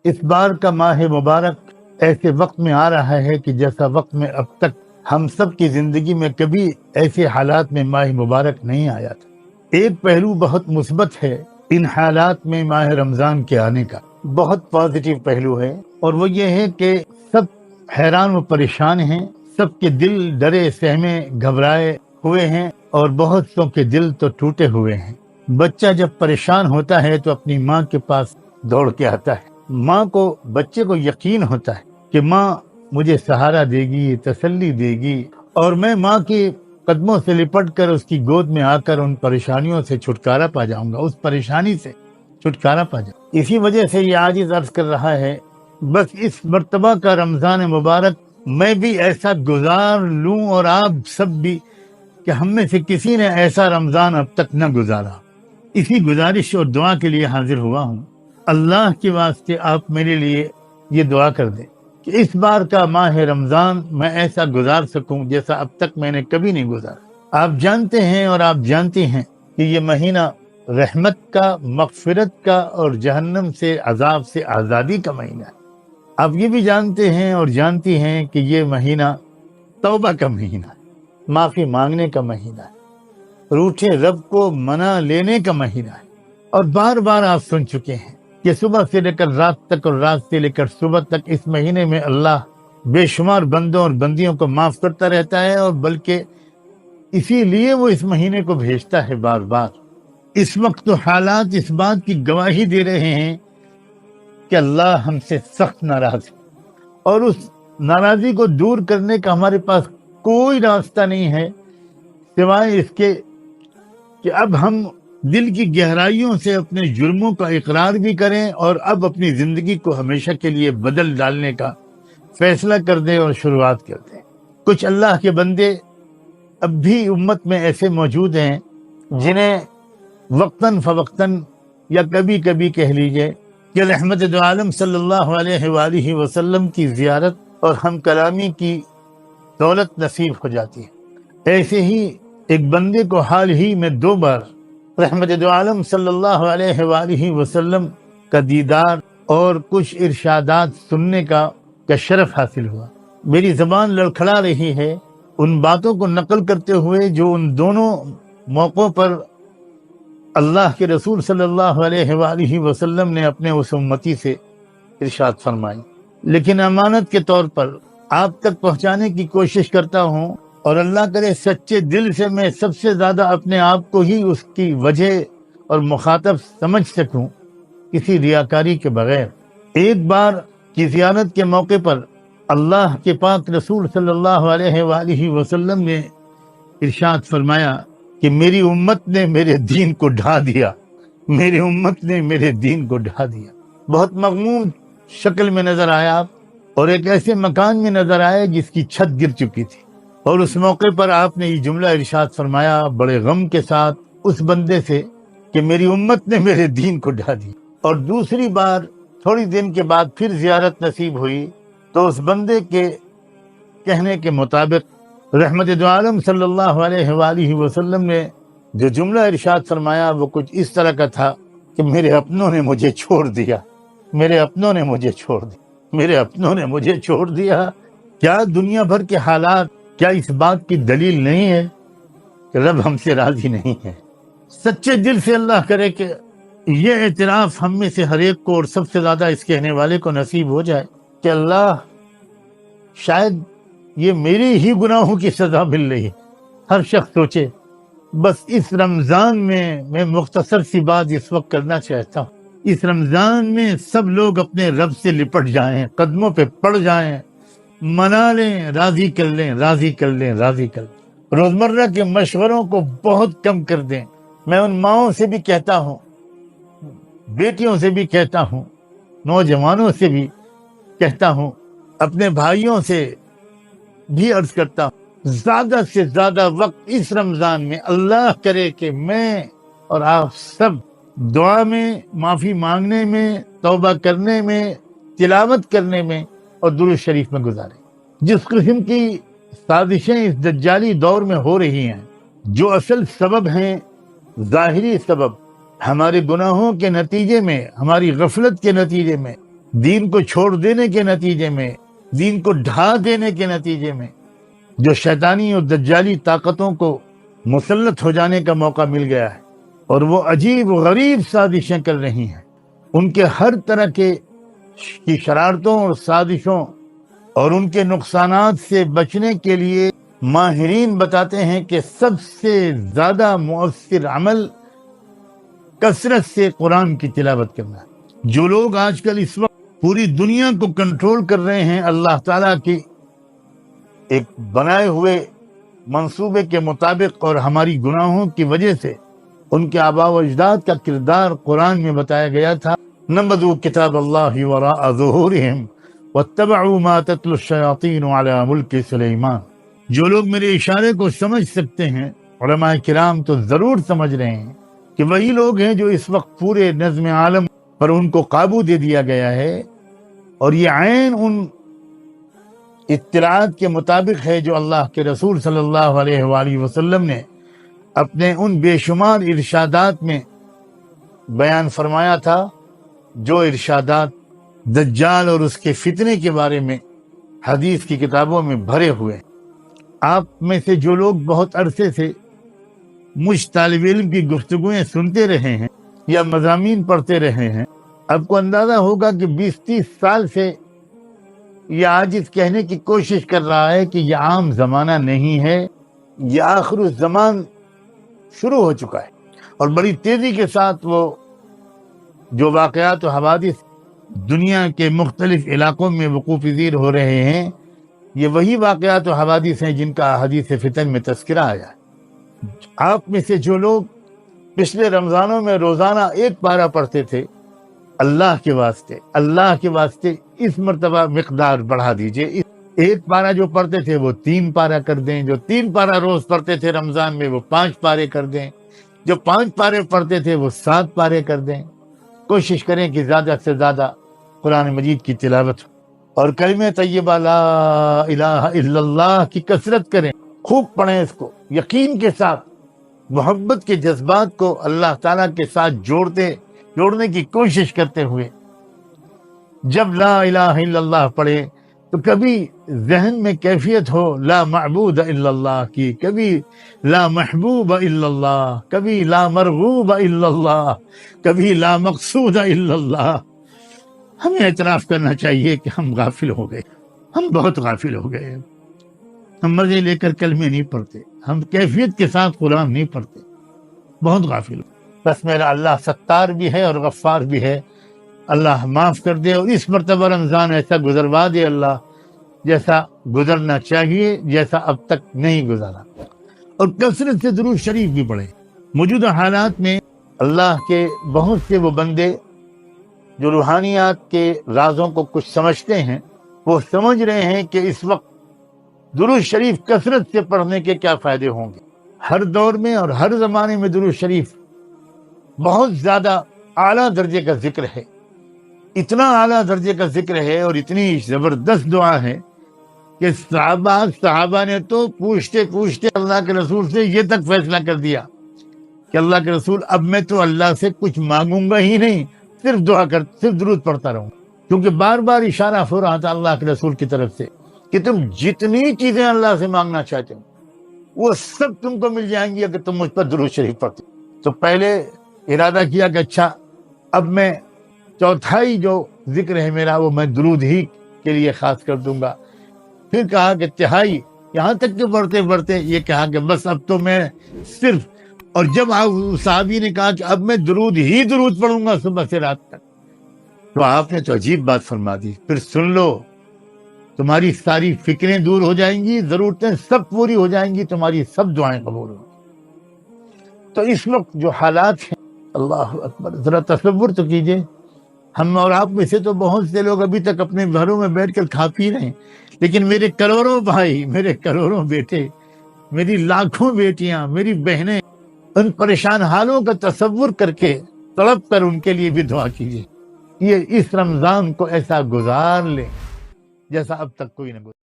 اس بار کا ماہ مبارک ایسے وقت میں آ رہا ہے کہ جیسا وقت میں اب تک ہم سب کی زندگی میں کبھی ایسے حالات میں ماہ مبارک نہیں آیا تھا۔ ایک پہلو بہت مثبت ہے ان حالات میں ماہ رمضان کے آنے کا، بہت پازیٹیو پہلو ہے، اور وہ یہ ہے کہ سب حیران و پریشان ہیں، سب کے دل ڈرے سہمے گھبرائے ہوئے ہیں، اور بہت سو کے دل تو ٹوٹے ہوئے ہیں۔ بچہ جب پریشان ہوتا ہے تو اپنی ماں کے پاس دوڑ کے آتا ہے۔ ماں کو، بچے کو یقین ہوتا ہے کہ ماں مجھے سہارا دے گی، تسلی دے گی، اور میں ماں کے قدموں سے لپٹ کر اس کی گود میں آ کر ان پریشانیوں سے چھٹکارا پا جاؤں گا، اس پریشانی سے چھٹکارا پا جاؤں گا۔ اسی وجہ سے یہ عاجز عرض کر رہا ہے، بس اس مرتبہ کا رمضان مبارک میں بھی ایسا گزار لوں، اور آپ سب بھی، کہ ہم میں سے کسی نے ایسا رمضان اب تک نہ گزارا۔ اسی گزارش اور دعا کے لیے حاضر ہوا ہوں۔ اللہ کے واسطے آپ میرے لیے یہ دعا کر دیں کہ اس بار کا ماہ رمضان میں ایسا گزار سکوں جیسا اب تک میں نے کبھی نہیں گزارا۔ آپ جانتے ہیں اور آپ جانتی ہیں کہ یہ مہینہ رحمت کا، مغفرت کا، اور جہنم سے، عذاب سے آزادی کا مہینہ ہے۔ آپ یہ بھی جانتے ہیں اور جانتی ہیں کہ یہ مہینہ توبہ کا مہینہ ہے، معافی مانگنے کا مہینہ ہے، روٹھے رب کو منا لینے کا مہینہ ہے۔ اور بار بار آپ سن چکے ہیں کہ صبح سے لے کر رات تک اور رات سے لے کر صبح تک اس مہینے میں اللہ بے شمار بندوں اور بندیوں کو معاف کرتا رہتا ہے، اور بلکہ اسی لیے وہ اس مہینے کو بھیجتا ہے بار بار۔ اس وقت تو حالات اس بات کی گواہی دے رہے ہیں کہ اللہ ہم سے سخت ناراض ہے، اور اس ناراضی کو دور کرنے کا ہمارے پاس کوئی راستہ نہیں ہے سوائے اس کے کہ اب ہم دل کی گہرائیوں سے اپنے جرموں کا اقرار بھی کریں، اور اب اپنی زندگی کو ہمیشہ کے لیے بدل ڈالنے کا فیصلہ کر دیں اور شروعات کر دیں۔ کچھ اللہ کے بندے اب بھی امت میں ایسے موجود ہیں جنہیں وقتاً فوقتاً یا کبھی کبھی کہہ لیجئے کہ رحمت دو عالم صلی اللہ علیہ وآلہ وسلم کی زیارت اور ہم کلامی کی دولت نصیب ہو جاتی ہے۔ ایسے ہی ایک بندے کو حال ہی میں 2 بار رحمت دو عالم صلی اللہ علیہ وآلہ وسلم کا دیدار اور کچھ ارشادات سننے کا شرف حاصل ہوا۔ میری زبان لڑکھڑا رہی ہے ان باتوں کو نقل کرتے ہوئے جو ان دونوں موقعوں پر اللہ کے رسول صلی اللہ علیہ وآلہ وسلم نے اپنے اس امتی سے ارشاد فرمائی، لیکن امانت کے طور پر آپ تک پہنچانے کی کوشش کرتا ہوں، اور اللہ کرے سچے دل سے میں سب سے زیادہ اپنے آپ کو ہی اس کی وجہ اور مخاطب سمجھ سکوں، کسی ریاکاری کے بغیر۔ ایک بار کی زیارت کے موقع پر اللہ کے پاک رسول صلی اللہ علیہ وآلہ وسلم نے ارشاد فرمایا کہ میری امت نے میرے دین کو ڈھا دیا، میری امت نے میرے دین کو ڈھا دیا۔ بہت مغموم شکل میں نظر آیا آپ، اور ایک ایسے مکان میں نظر آئے جس کی چھت گر چکی تھی، اور اس موقع پر آپ نے یہ جملہ ارشاد فرمایا بڑے غم کے ساتھ اس بندے سے کہ میری امت نے میرے دین کو ڈھا دیا۔ اور دوسری بار تھوڑی دن کے بعد پھر زیارت نصیب ہوئی تو اس بندے کے کہنے کے مطابق رحمت دو عالم صلی اللہ علیہ وآلہ وسلم نے جو جملہ ارشاد فرمایا وہ کچھ اس طرح کا تھا کہ میرے اپنوں نے مجھے چھوڑ دیا، میرے اپنوں نے مجھے چھوڑ دیا، میرے اپنوں نے مجھے چھوڑ دیا۔ کیا دنیا بھر کے حالات کیا اس بات کی دلیل نہیں ہے کہ رب ہم سے راضی نہیں ہے؟ سچے دل سے اللہ کرے کہ یہ اعتراف ہم میں سے ہر ایک کو، اور سب سے زیادہ اس کہنے والے کو نصیب ہو جائے کہ اللہ شاید یہ میری ہی گناہوں کی سزا مل رہی ہے۔ ہر شخص سوچے بس اس رمضان میں مختصر سی بات اس وقت کرنا چاہتا ہوں، اس رمضان میں سب لوگ اپنے رب سے لپٹ جائیں، قدموں پہ پڑ جائیں، منا لیں، راضی کر لیں، راضی کر لیں، راضی کر لیں۔ روزمرہ کے مشوروں کو بہت کم کر دیں۔ میں ان ماؤں سے بھی کہتا ہوں، بیٹیوں سے بھی کہتا ہوں، نوجوانوں سے بھی کہتا ہوں، اپنے بھائیوں سے بھی عرض کرتا ہوں، زیادہ سے زیادہ وقت اس رمضان میں اللہ کرے کہ میں اور آپ سب دعا میں، معافی مانگنے میں، توبہ کرنے میں، تلاوت کرنے میں اور درود شریف میں گزاریں۔ جس قسم کی سازشیں اس دجالی دور میں ہو رہی ہیں، جو اصل سبب ہیں، ظاہری سبب ہمارے گناہوں کے نتیجے میں، ہماری غفلت کے نتیجے میں، دین کو چھوڑ دینے کے نتیجے میں، دین کو ڈھا دینے کے نتیجے میں جو شیطانی اور دجالی طاقتوں کو مسلط ہو جانے کا موقع مل گیا ہے، اور وہ عجیب و غریب سازشیں کر رہی ہیں، ان کے ہر طرح کی شرارتوں اور سازشوں اور ان کے نقصانات سے بچنے کے لیے ماہرین بتاتے ہیں کہ سب سے زیادہ مؤثر عمل کثرت سے قرآن کی تلاوت کرنا ہے۔ جو لوگ آج کل اس وقت پوری دنیا کو کنٹرول کر رہے ہیں اللہ تعالیٰ کی ایک بنائے ہوئے منصوبے کے مطابق اور ہماری گناہوں کی وجہ سے، ان کے آباء و اجداد کا کردار قرآن میں بتایا گیا تھا۔ نبذوا کتاب اللہ وراء ظہورہم واتبعوا ما تتلو الشیاطین علی ملک سلیمان۔ جو لوگ میرے اشارے کو سمجھ سکتے ہیں، علماء کرام تو ضرور سمجھ رہے ہیں کہ وہی لوگ ہیں جو اس وقت پورے نظم عالم پر ان کو قابو دے دیا گیا ہے، اور یہ عین ان اطلاعات کے مطابق ہے جو اللہ کے رسول صلی اللہ علیہ وآلہ وسلم نے اپنے ان بے شمار ارشادات میں بیان فرمایا تھا، جو ارشادات دجال اور اس کے فتنے کے بارے میں حدیث کی کتابوں میں بھرے ہوئے۔ آپ میں سے جو لوگ بہت عرصے سے مجھ طالب علم کی گفتگویں سنتے رہے ہیں یا مضامین پڑھتے رہے ہیں، آپ کو اندازہ ہوگا کہ 20-30 سال سے یہ عاجز کہنے کی کوشش کر رہا ہے کہ یہ عام زمانہ نہیں ہے، یہ آخر الزمان شروع ہو چکا ہے، اور بڑی تیزی کے ساتھ وہ جو واقعات و حوادث دنیا کے مختلف علاقوں میں وقوع پذیر ہو رہے ہیں، یہ وہی واقعات و حوادث ہیں جن کا حدیث فتن میں تذکرہ آیا ہے۔ آپ میں سے جو لوگ پچھلے رمضانوں میں روزانہ ایک پارہ پڑھتے تھے، اللہ کے واسطے اس مرتبہ مقدار بڑھا دیجئے۔ ایک پارہ جو پڑھتے تھے وہ 3 پارہ کر دیں، جو 3 پارہ روز پڑھتے تھے رمضان میں وہ 5 پارے کر دیں، جو 5 پارے پڑھتے تھے وہ 7 پارے کر دیں۔ کوشش کریں کہ زیادہ سے زیادہ قرآن مجید کی تلاوت ہو، اور کلمہ طیبہ لا الہ الا اللہ کی کثرت کریں، خوب پڑھیں اس کو، یقین کے ساتھ، محبت کے جذبات کو اللہ تعالیٰ کے ساتھ جوڑنے کی کوشش کرتے ہوئے۔ جب لا الہ الا اللہ پڑھے تو کبھی ذہن میں کیفیت ہو لا معبود الا اللہ کی، کبھی لا محبوب الا اللہ، کبھی لا مرغوب الا اللہ، کبھی لا مقصود الا اللہ۔ ہمیں اعتراف کرنا چاہیے کہ ہم غافل ہو گئے، ہم بہت غافل ہو گئے، ہم مزے لے کر کلمے نہیں پڑھتے، ہم کیفیت کے ساتھ قرآن نہیں پڑھتے، بہت غافل ہو۔ بس میرا اللہ ستار بھی ہے اور غفار بھی ہے، اللہ معاف کر دے، اور اس مرتبہ رمضان ایسا گزروا دے اللہ جیسا گزرنا چاہیے، جیسا اب تک نہیں گزرا، اور کثرت سے درود شریف بھی پڑھے۔ موجودہ حالات میں اللہ کے بہت سے وہ بندے جو روحانیات کے رازوں کو کچھ سمجھتے ہیں، وہ سمجھ رہے ہیں کہ اس وقت درود شریف کثرت سے پڑھنے کے کیا فائدے ہوں گے۔ ہر دور میں اور ہر زمانے میں درود شریف بہت زیادہ اعلیٰ درجے کا ذکر ہے، اتنا اعلیٰ درجے کا ذکر ہے اور اتنی زبردست دعا ہے کہ صحابہ نے تو پوچھتے پوچھتے اللہ کے رسول سے یہ تک فیصلہ کر دیا کہ اللہ کے رسول اب میں تو اللہ سے کچھ مانگوں گا ہی نہیں، صرف درود پڑھتا رہوں، کیونکہ بار بار اشارہ ہو رہا تھا اللہ کے رسول کی طرف سے کہ تم جتنی چیزیں اللہ سے مانگنا چاہتے ہو وہ سب تم کو مل جائیں گی اگر تم مجھ پر درود شریف پڑھتے۔ تو پہلے ارادہ کیا کہ اچھا اب میں چوتھائی جو ذکر ہے میرا وہ میں درود ہی کے لیے خاص کر دوں گا، پھر کہا کہ تہائی، یہاں تک کہ بڑھتے بڑھتے یہ کہا کہ بس اب تو میں صرف، اور جب صحابی نے کہا کہ اب میں درود پڑھوں گا صبح سے رات تک، تو آپ نے تو عجیب بات فرما دی، پھر سن لو تمہاری ساری فکریں دور ہو جائیں گی، ضرورتیں سب پوری ہو جائیں گی، تمہاری سب دعائیں قبول ہوں گی۔ تو اس وقت جو حالات ہیں، اللہ اکبر، ذرا تصور تو کیجئے، ہم اور آپ میں سے تو بہت سے لوگ ابھی تک اپنے گھروں میں بیٹھ کر کھا پی رہے ہیں، لیکن میرے کروڑوں بھائی، میرے کروڑوں بیٹے، میری لاکھوں بیٹیاں، میری بہنیں، ان پریشان حالوں کا تصور کر کے تڑپ کر ان کے لیے بھی دعا کیجیے، یہ اس رمضان کو ایسا گزار لیں جیسا اب تک کوئی نہ گزار۔